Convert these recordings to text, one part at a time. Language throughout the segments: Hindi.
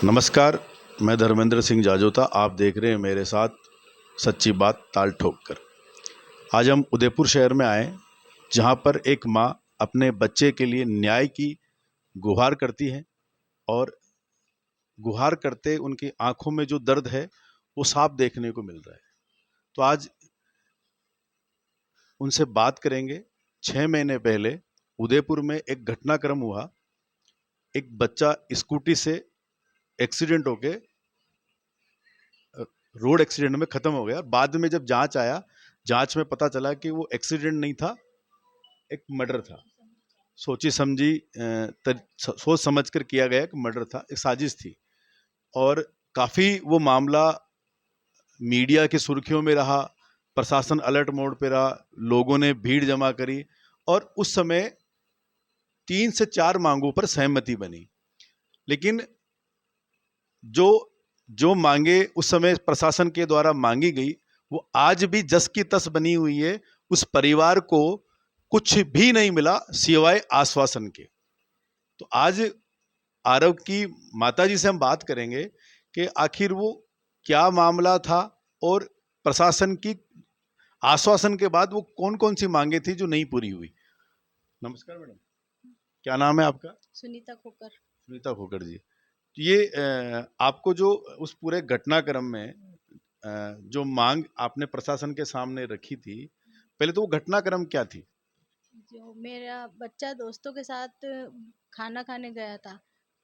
नमस्कार, मैं धर्मेंद्र सिंह जाजोता। आप देख रहे हैं मेरे साथ सच्ची बात ताल ठोक कर। आज हम उदयपुर शहर में आए, जहां पर एक माँ अपने बच्चे के लिए न्याय की गुहार करती है और गुहार करते उनकी आंखों में जो दर्द है वो साफ देखने को मिल रहा है। तो आज उनसे बात करेंगे। 6 महीने पहले उदयपुर में एक घटनाक्रम हुआ। एक बच्चा स्कूटी से एक्सीडेंट होके रोड एक्सीडेंट में खत्म हो गया। बाद में जब जांच आया, जांच में पता चला कि वो एक्सीडेंट नहीं था, एक मर्डर था। सोची समझी सोच समझ कर किया गया एक मर्डर था, एक साजिश थी। और काफी वो मामला मीडिया की सुर्खियों में रहा, प्रशासन अलर्ट मोड पे रहा, लोगों ने भीड़ जमा करी और उस समय 3 से 4 मांगों पर सहमति बनी। लेकिन जो जो मांगे उस समय प्रशासन के द्वारा मांगी गई, वो आज भी जस की तस बनी हुई है। उस परिवार को कुछ भी नहीं मिला सिवाय आश्वासन के। तो आज आरव की माताजी से हम बात करेंगे कि आखिर वो क्या मामला था और प्रशासन की आश्वासन के बाद वो कौन कौन सी मांगे थी जो नहीं पूरी हुई। नमस्कार मैडम, क्या नाम है आपका? सुनीता खोकर। सुनीता खोकर जी। तो ये आपको जो उस पूरे घटनाक्रम में जो मांग आपने प्रशासन के सामने रखी थी, पहले तो वो घटनाक्रम क्या थी? जो मेरा बच्चा दोस्तों के साथ खाना खाने गया था।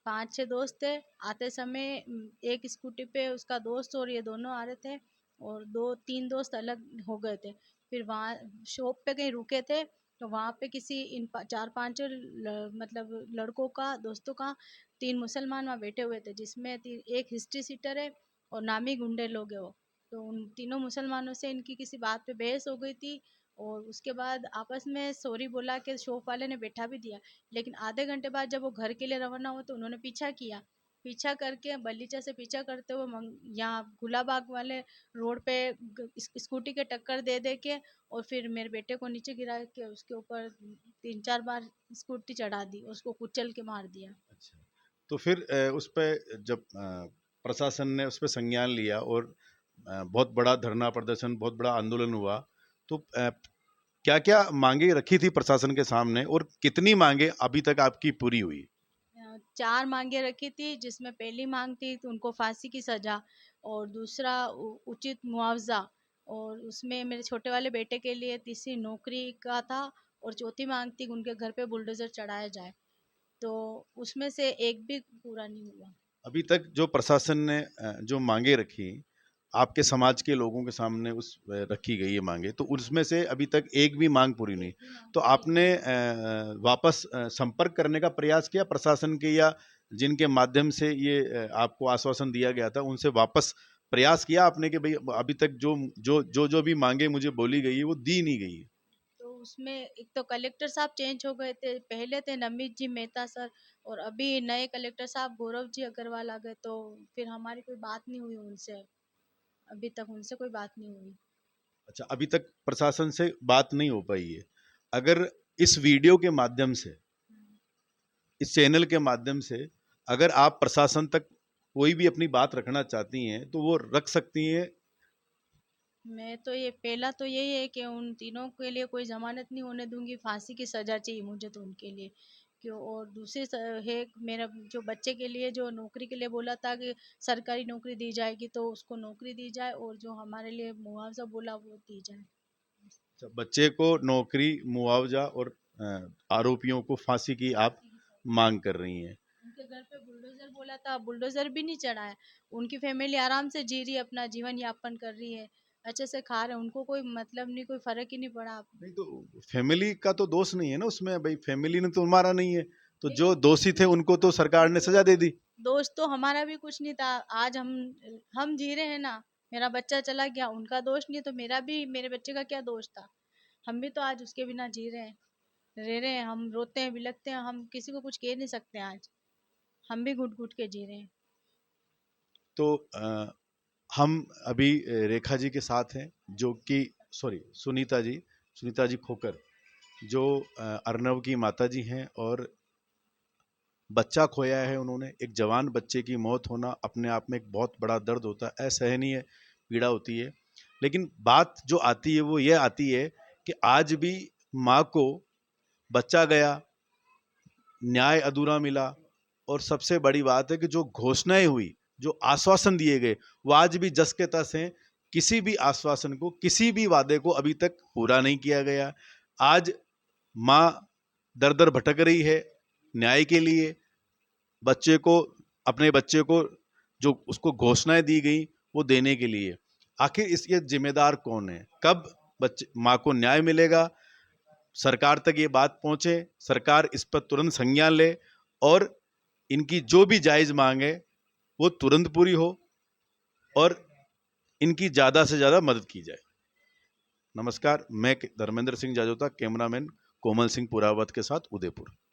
5-6 दोस्त थे। आते समय एक स्कूटी पे उसका दोस्त और ये दोनों आ रहे थे और 2-3 दोस्त अलग हो गए थे। फिर वहाँ शॉप पे कहीं रुके थे, तो वहाँ पे किसी 4-5 मतलब लड़कों का, दोस्तों का 3 मुसलमान वहाँ बैठे हुए थे, जिसमें एक हिस्ट्री सीटर है और नामी गुंडे लोग हैं वो। तो उन तीनों मुसलमानों से इनकी किसी बात पे बहस हो गई थी और उसके बाद आपस में सॉरी बोला के शॉप वाले ने बैठा भी दिया। लेकिन आधे घंटे बाद जब वो घर के लिए रवाना हुआ तो उन्होंने पीछा किया। पीछा करके बलीचा से पीछा करते हुए यहाँ गुलाबाग वाले रोड पे स्कूटी के टक्कर दे दे के और फिर मेरे बेटे को नीचे गिरा के उसके ऊपर 3-4 बार स्कूटी चढ़ा दी, उसको कुचल के मार दिया। अच्छा, तो फिर उस पे जब प्रशासन ने उस पे संज्ञान लिया और बहुत बड़ा धरना प्रदर्शन, बहुत बड़ा आंदोलन हुआ, तो क्या-क्या मांगे रखी थी प्रशासन के सामने और कितनी मांगे अभी तक आपकी पूरी हुई? 4 मांगे रखी थी, जिसमें पहली मांग थी तो उनको फांसी की सजा और दूसरा उचित मुआवजा, और उसमें मेरे छोटे वाले बेटे के लिए तीसरी नौकरी का था, और चौथी मांग थी उनके घर पे बुलडोजर चढ़ाया जाए। तो उसमें से एक भी पूरा नहीं हुआ। अभी तक जो प्रशासन ने जो मांगे रखी, आपके समाज के लोगों के सामने रखी गई ये मांगे, तो उसमें से अभी तक एक भी मांग पूरी नहीं। एक भी मांग तो पूरी नहीं आपने वापस संपर्क करने का प्रयास किया प्रशासन के, या जिनके माध्यम से ये आपको आश्वासन दिया गया था उनसे वापस प्रयास किया आपने कि भाई अभी तक जो भी मांगे मुझे बोली गई है वो दी नहीं गई है? तो उसमें एक तो कलेक्टर साहब चेंज हो गए थे, पहले थे नमित जी मेहता सर और अभी नए कलेक्टर साहब गौरव जी अग्रवाल आ गए, तो फिर हमारी कोई बात नहीं हुई उनसे। अभी तक उनसे कोई बात नहीं हुई। अच्छा, अभी तक प्रशासन से बात नहीं हो पाई है। अगर इस वीडियो के माध्यम से, इस चैनल के माध्यम से अगर आप प्रशासन तक कोई भी अपनी बात रखना चाहती हैं तो वो रख सकती हैं। मैं तो ये पहला तो यही है कि उन तीनों के लिए कोई ज़मानत नहीं होने दूँगी, फांसी की सज़ा चाहिए मुझे तो उनके लिए। क्यों, और दूसरी है मेरा जो बच्चे के लिए जो नौकरी के लिए बोला था कि सरकारी नौकरी दी जाएगी, तो उसको नौकरी दी जाए और जो हमारे लिए मुआवजा बोला वो दी जाए। अच्छा, बच्चे को नौकरी, मुआवजा और आरोपियों को फांसी की आप फांसी की सज़ा। मांग कर रही हैं। उनके घर पे बुलडोज़र बोला था, बुलडोज़र भी नहीं चढ़ा है। उनकी फैमिली आराम से जी रही है, अपना जीवन यापन कर रही है, अच्छे से खा रहे हैं, उनको कोई मतलब नहीं, कोई फ़र्क ही नहीं पड़ा। नहीं तो फैमिली का तो दोष नहीं है ना उसमें, भाई फैमिली ने तो मारा नहीं है, तो जो लेकिन दोषी थे उनको तो सरकार ने सजा दे दी। दोस्त तो हमारा भी कुछ नहीं था। आज हम जी रहे हैं ना। मेरा बच्चा चला गया, उनका दोष नहीं तो मेरा भी, मेरे बच्चे का क्या दोष था? हम भी तो आज उसके बिना जी रहे हैं, रह रहे हैं, हम रोते हैं, बिलखते हैं, हम किसी को कुछ कह नहीं सकते आज। हम भी घुट घुट के जी रहे हैं। तो हम अभी रेखा जी के साथ हैं, जो कि सॉरी सुनीता जी खोकर, जो अर्नव की माता जी हैं और बच्चा खोया है उन्होंने। एक जवान बच्चे की मौत होना अपने आप में एक बहुत बड़ा दर्द होता है, असहनीय पीड़ा होती है। लेकिन बात जो आती है वो ये आती है कि आज भी माँ को बच्चा गया, न्याय अधूरा मिला, और सबसे बड़ी बात है कि जो घोषणाएं हुई, जो आश्वासन दिए गए, वो आज भी जस के तस हैं। किसी भी आश्वासन को, किसी भी वादे को अभी तक पूरा नहीं किया गया। आज माँ दर दर भटक रही है न्याय के लिए, बच्चे को, अपने बच्चे को जो उसको घोषणाएं दी गई वो देने के लिए। आखिर इसके जिम्मेदार कौन है? कब बच्चे माँ को न्याय मिलेगा? सरकार तक ये बात पहुंचे, सरकार इस पर तुरंत संज्ञान ले, और इनकी जो भी जायज मांग है वो तुरंत पूरी हो, और इनकी ज्यादा से ज्यादा मदद की जाए। नमस्कार, मैं धर्मेंद्र सिंह जाजोता, कैमरामैन कोमल सिंह पुरावत के साथ, उदयपुर।